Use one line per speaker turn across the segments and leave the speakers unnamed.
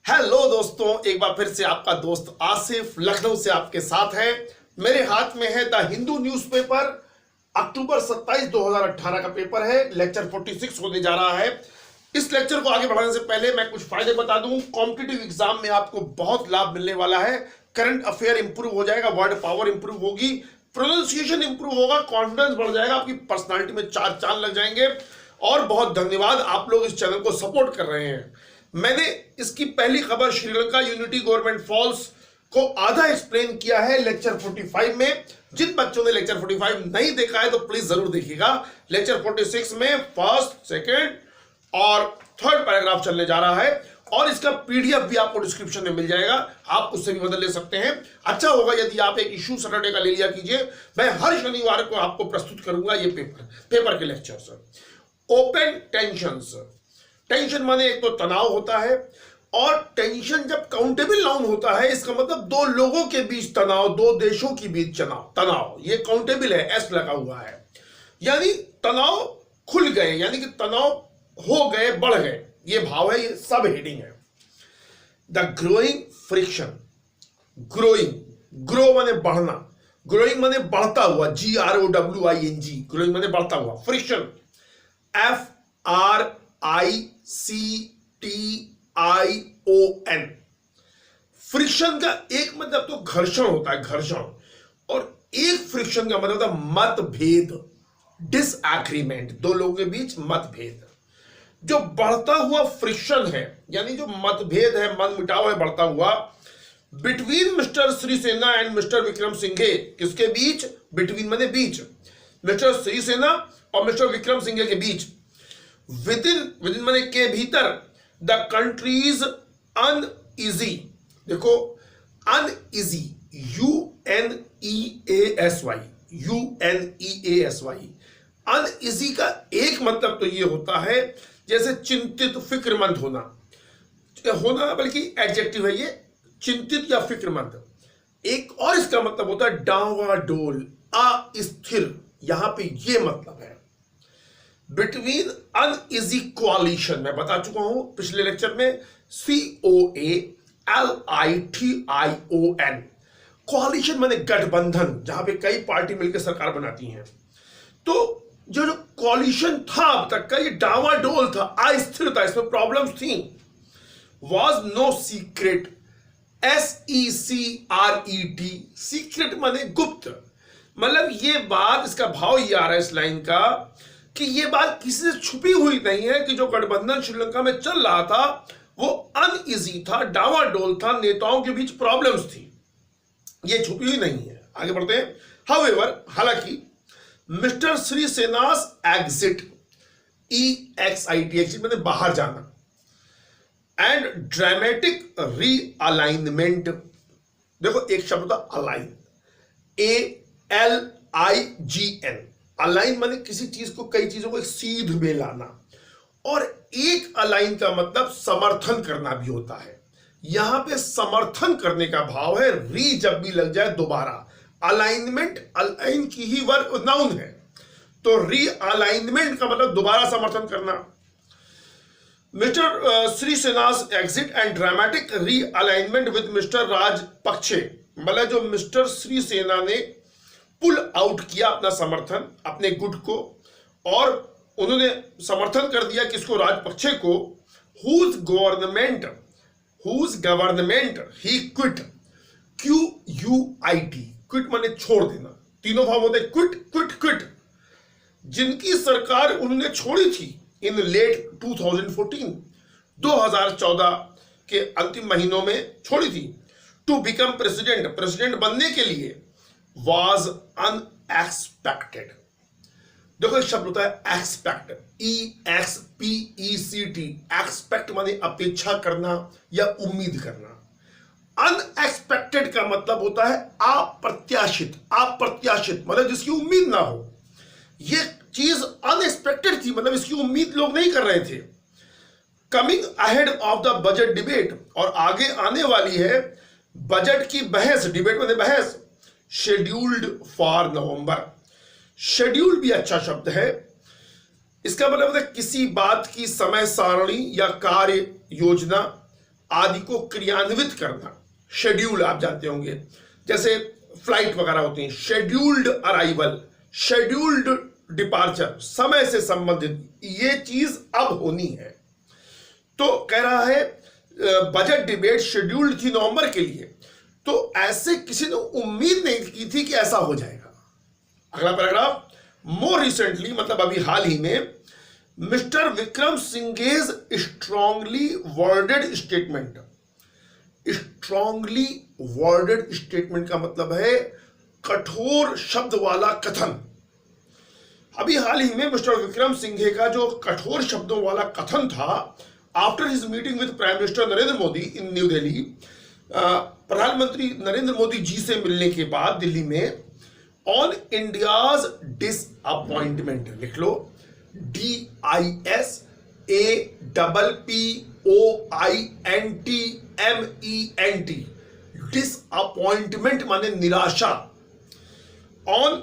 Hello दोस्तों, एक बार फिर से आपका दोस्त आसिफ लखनऊ से आपके साथ है। मेरे हाथ में है द हिंदू न्यूज़पेपर, अक्टूबर 27 2018 का पेपर है। लेक्चर 46 होने जा रहा है। इस लेक्चर को आगे बढ़ाने से पहले मैं कुछ फायदे बता दूं। कॉम्पिटिटिव एग्जाम में आपको बहुत लाभ मिलने वाला है। करंट अफेयर इंप्रूव हो जाएगा, वर्ड पावर इंप्रूव होगी, प्रोनाउंसिएशन इंप्रूव होगा, कॉन्फिडेंस बढ़ जाएगा, आपकी पर्सनालिटी में चार चांद लग जाएंगे। और बहुत धन्यवाद, आप लोग इस चैनल को सपोर्ट कर रहे हैं। मैंने इसकी पहली खबर श्रीलंका यूनिटी गवर्नमेंट फॉल्स को आधा एक्सप्लेन किया है लेक्चर 45 में। जिन बच्चों ने लेक्चर 45 नहीं देखा है तो प्लीज जरूर देखिएगा। लेक्चर 46 में फर्स्ट, सेकंड और थर्ड पैराग्राफ चलने जा रहा है और इसका पीडीएफ भी आपको डिस्क्रिप्शन में मिल जाएगा, आप उससे भी मदद ले सकते हैं। अच्छा होगा यदि आप एक इशू सैटरडे का ले लिया कीजिए। मैं हर शनिवार को आपको प्रस्तुत करूंगा ये पेपर के लेक्चर्स। ओपन टेंशंस, टेंशन माने एक तो तनाव होता है, और टेंशन जब काउंटेबल नाउन होता है इसका मतलब दो लोगों के बीच तनाव, दो देशों के बीच तनाव, ये काउंटेबल है, एस लगा हुआ है। यानी तनाव खुल गए, यानी कि तनाव हो गए, बढ़ गए, ये भाव है, ये सब हेडिंग है। The growing friction, growing, grow माने बढ़ना, ग्रोइंग माने बढ़ता हुआ, GROWING, ग्रोइंग माने बढ़ता हुआ, फ्रिक्शन FRICTION। फ्रिक्शन का एक मतलब तो घर्षण होता है, घर्षण, और एक फ्रिक्शन का मतलब होता है मतभेद, डिसएग्रीमेंट, दो लोगों के बीच मतभेद। जो बढ़ता हुआ फ्रिक्शन है, यानी जो मतभेद है, मन मुटाव है बढ़ता हुआ, between mister Sirisena and mister Wickremesinghe, किसके बीच? बिटवीन माने बीच, मिस्टर श्रीसेना और मिस्टर विक्रम सिंघे के बीच। विदिन माने के भीतर, द कंट्रीज अनईजी, देखो अनईजी, UNEASY, अनईजी का एक मतलब तो ये होता है जैसे चिंतित, फिक्रमंद होना, बल्कि एडजेक्टिव है ये, चिंतित या फिक्रमंद। एक और इसका मतलब होता है डावाडोल, अस्थिर, यहां पे ये मतलब है। बिटवीन अनईजी कोalition, मैं बता चुका हूं पिछले लेक्चर में, COALITION, कोalition माने गठबंधन, जहां पे कई पार्टी मिलकर सरकार बनाती हैं। तो जो कोalition था अब तक का, ये डावाडोल था, अस्थिर था, इसमें प्रॉब्लम्स थी। Was no secret, SECRET, secret माने गुप्त, मतलब ये बात, इसका भाव ये आ रहा है इस लाइन का कि ये बात किसी से छुपी हुई नहीं है कि जो गठबंधन श्रीलंका में चल रहा था वो अनईजी था, डावाडोल था, नेताओं के बीच प्रॉब्लम्स थी, ये छुपी हुई नहीं है। आगे बढ़ते हैं। हाउएवर, हालांकि mister Sirisena's exit, EXIT मतलब बाहर जाना, एंड ड्रामेटिक रीअलाइनमेंट, देखो एक शब्द था अलाइन, ALIGN, अलाइन माने किसी चीज को, कई चीजों को एक सीध में लाना, और एक अलाइन का मतलब समर्थन करना भी होता है। यहां पे समर्थन करने का भाव है, री जब भी लग जाए दोबारा, अलाइनमेंट अलाइन की ही वर्ब नाउन है, तो री अलाइनमेंट का मतलब दोबारा समर्थन करना। Mister Sirisena's exit and dramatic realignment with mister Rajapaksa, मतलब जो मिस्टर श्री सेना ने पुल आउट किया अपना समर्थन, अपने गुट को, और उन्होंने समर्थन कर दिया किसको? राजपक्षे को। whose government he quit, QUIT, quit माने छोड़ देना, तीनों भाव होते हैं, क्विट, जिनकी सरकार उन्होंने छोड़ी थी इन लेट 2014 के अंतिम महीनों में छोड़ी थी, टू बिकम प्रेसिडेंट बनने के लिए, was unexpected। देखो एक शब्द होता है एक्सपेक्ट, EXPECT, एक्सपेक्ट माने अपेक्षा करना या उम्मीद करना। अनएक्सपेक्टेड का मतलब होता है अप्रत्याशित, मतलब जिसकी उम्मीद ना हो। ये चीज अनएक्सपेक्टेड थी, मतलब इसकी उम्मीद लोग नहीं कर रहे थे। Coming ahead of the budget debate, और आगे आने वाली है बजट की बहस, डिबेट माने बहस, शेड्यूल्ड फॉर नवंबर। शेड्यूल भी अच्छा शब्द है, इसका मतलब है किसी बात की समय सारणी या कार्य योजना आदि को क्रियान्वित करना। शेड्यूल आप जानते होंगे, जैसे फ्लाइट वगैरह होती हैं, शेड्यूल्ड अराइवल, शेड्यूल्ड डिपार्चर, समय से संबंधित ये चीज अब होनी है। तो कह रहा है बजट डिबेट शेड्यूल्ड थी नवंबर के लिए, तो ऐसे किसी ने उम्मीद नहीं की थी कि ऐसा हो जाएगा। अगला पैराग्राफ, मोर रिसेंटली, मतलब अभी हाल ही में, mister Wickremesinghe's strongly worded statement. Strongly worded statement का मतलब है कठोर शब्द वाला कथन। अभी हाल ही में मिस्टर विक्रम सिंघे का जो कठोर शब्दों वाला कथन था, after his meeting with prime minister Narendra Modi in new Delhi, प्रधानमंत्री नरेंद्र मोदी जी से मिलने के बाद दिल्ली में, ऑन इंडियाज डिसअपॉइंटमेंट, लिख लो DISAPPOINTMENT, डिसअपॉइंटमेंट माने निराशा, ऑन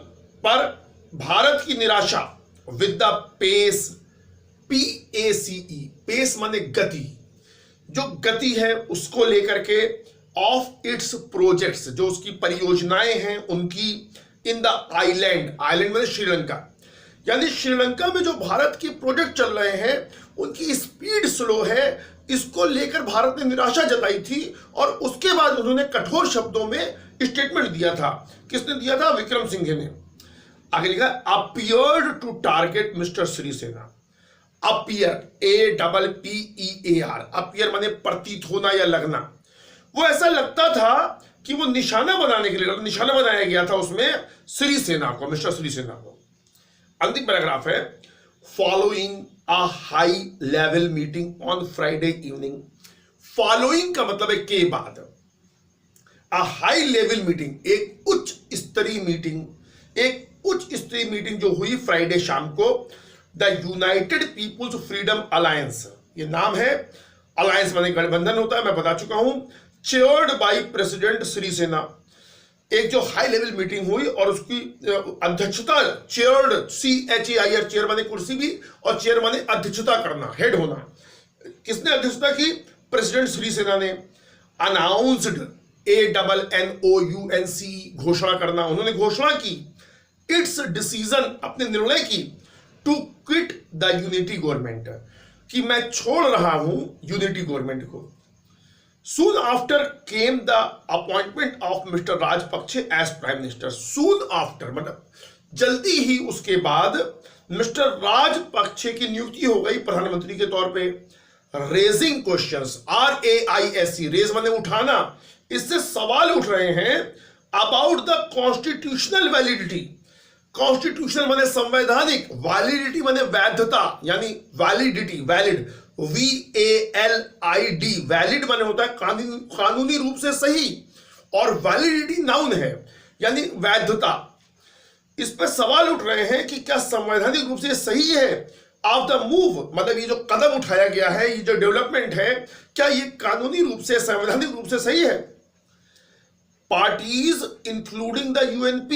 पर भारत की निराशा, with the pace, PACE, pace माने गति, जो गति है उसको लेकर के, ऑफ इट्स प्रोजेक्ट्स, जो उसकी परियोजनाएं हैं उनकी, इन द आइलैंड, आइलैंड माने श्रीलंका, यानी श्रीलंका में जो भारत के प्रोजेक्ट चल रहे हैं उनकी स्पीड स्लो है, इसको लेकर भारत ने निराशा जताई थी। और उसके बाद उन्होंने कठोर शब्दों में स्टेटमेंट दिया था। किसने दिया था? विक्रम सिंघे ने। आगे लिखा, appeared to target mister Sirisena. Appear, APPEAR, appear माने प्रतीत होना या लगना। वो ऐसा लगता था कि वो निशाना बनाने के लिए, निशाना बनाया गया था उसमें सिरिसेना को, मिस्टर सिरिसेना को। अंतिम पैराग्राफ है, following a high level meeting on Friday evening. Following का मतलब है के बाद, अ हाई लेवल मीटिंग, एक उच्च स्तरीय मीटिंग, एक उच्च स्तरीय मीटिंग जो हुई फ्राइडे शाम को, the United People's Freedom Alliance, ये नाम है, अलायंस माने गठबंधन होता है, मैं बता चुका हूं, चेयर्ड बाय प्रेसिडेंट सिरिसेना। एक जो हाई लेवल मीटिंग हुई और उसकी अध्यक्षता, चेयर्ड, CHEIR, चेयर माने कुर्सी भी, और चेयर माने अध्यक्षता करना, हेड होना। किसने अध्यक्षता की? प्रेसिडेंट सिरिसेना ने। अनाउंस्ड, ANNOUNCE, घोषणा करना, उन्होंने घोषणा की, इट्स डिसीजन, अपने निर्णय की, to quit the unity government, कि मैं छोड़ रहा हूं यूनिटी गवर्नमेंट को। Soon after came the appointment of Mr. Rajpaksha as Prime Minister. Soon after मतलब जल्दी ही उसके बाद मिस्टर राजपक्षे की नियुक्ति हो गई प्रधानमंत्री के तौर पे। रेजिंग क्वेश्चंस, RAISE, रेज माने उठाना, इससे सवाल उठ रहे हैं about the constitutional validity. Constitutional माने संवैधानिक, वैलिडिटी माने वैधता, यानी वैलिडिटी, वैलिड, VALID, वैलिड माने होता है कानूनी रूप से सही, और वैलिडिटी नाउन है, यानी वैधता। इस पर सवाल उठ रहे हैं कि क्या संवैधानिक रूप से सही है। ऑफ द मूव मतलब ये जो कदम उठाया गया है, ये जो डेवलपमेंट है, क्या ये कानूनी रूप से, संवैधानिक रूप से सही है। Parties including the UNP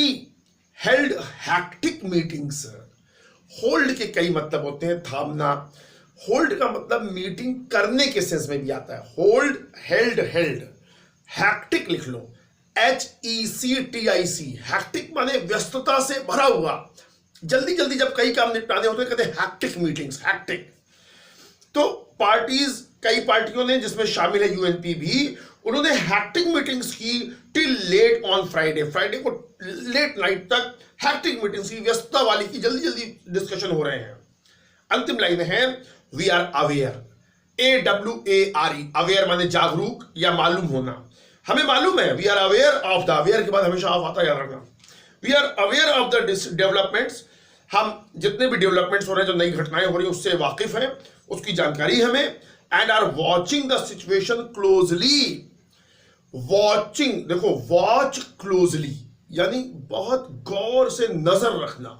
held hectic meetings. Hold के कई मतलब होते हैं, थामना। होल्ड का मतलब मीटिंग करने के सेंस में भी आता है, होल्ड, हेल्ड, हेल्ड। हैक्टिक लिख लो, HECTIC, हैक्टिक माने व्यस्तता से भरा हुआ, जल्दी जल्दी जब कई काम निपटाने होते हैं कहते हैं हैक्टिक मीटिंग्स, हैक्टिक। तो पार्टीज, कई पार्टियों ने, जिसमें शामिल है UNP भी, उन्होंने हैक्टिक मीटिंग्स की till late on Friday, Friday को लेट नाइट तक हैक्टिक मीटिंग्स की, व्यस्तता वाली की, जल्दी जल्दी डिस्कशन हो रहे हैं। अंतिम लाइन है, we are aware, AWARE, aware माने जागरूक या मालूम होना। हमें मालूम है, we are aware of the, aware के बाद हमेशा ऑफ आता, याद रखना। We are aware of the developments, हम जितने भी डेवलपमेंट्स हो रहे हैं, जो नई घटनाएं हो रही हैं, उससे वाकिफ हैं, उसकी जानकारी हमें। And are watching the situation closely. Watching, देखो, वॉच क्लोजली यानी बहुत गौर से नजर रखना।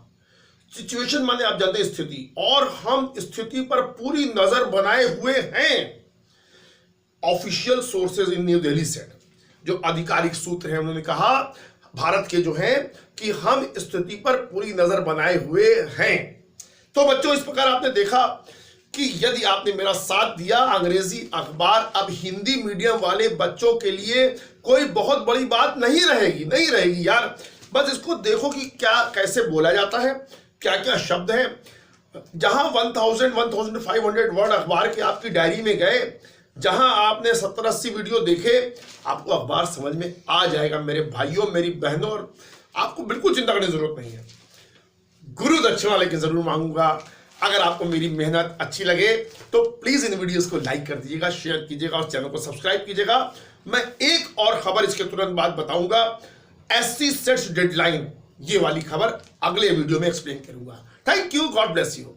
सिचुएशन माने आप जानते हैं स्थिति, और हम स्थिति पर पूरी नजर बनाए हुए हैं। ऑफिशियल सोर्सेज इन न्यू दिल्ली सेड, जो आधिकारिक सूत्र हैं, उन्होंने कहा भारत के जो हैं कि हम स्थिति पर पूरी नजर बनाए हुए हैं। तो बच्चों, इस प्रकार आपने देखा कि यदि आपने मेरा साथ दिया, अंग्रेजी अखबार अब हिंदी मीडियम वाले बच्चों के लिए कोई बहुत बड़ी बात नहीं रहेगी यार। बस इसको देखो कि क्या कैसे बोला जाता है, क्या क्या शब्द हैं। जहां 1500 वर्ड अखबार के आपकी डायरी में गए, जहां आपने 70-80 वीडियो देखे, आपको अखबार समझ में आ जाएगा मेरे भाइयों, मेरी बहनों, और आपको बिल्कुल चिंता करने की जरूरत नहीं है। गुरु दक्षिणा लेकिन जरूर मांगूंगा। अगर आपको मेरी मेहनत अच्छी लगे तो प्लीज इन वीडियोस को लाइक कर दीजिएगा, शेयर कीजिएगा और चैनल को सब्सक्राइब कीजिएगा। मैं एक और खबर इसके तुरंत बाद बताऊंगा, एससी सेट्स डेडलाइन, ये वाली खबर अगले वीडियो में एक्सप्लेन करूंगा। Thank you, God bless you.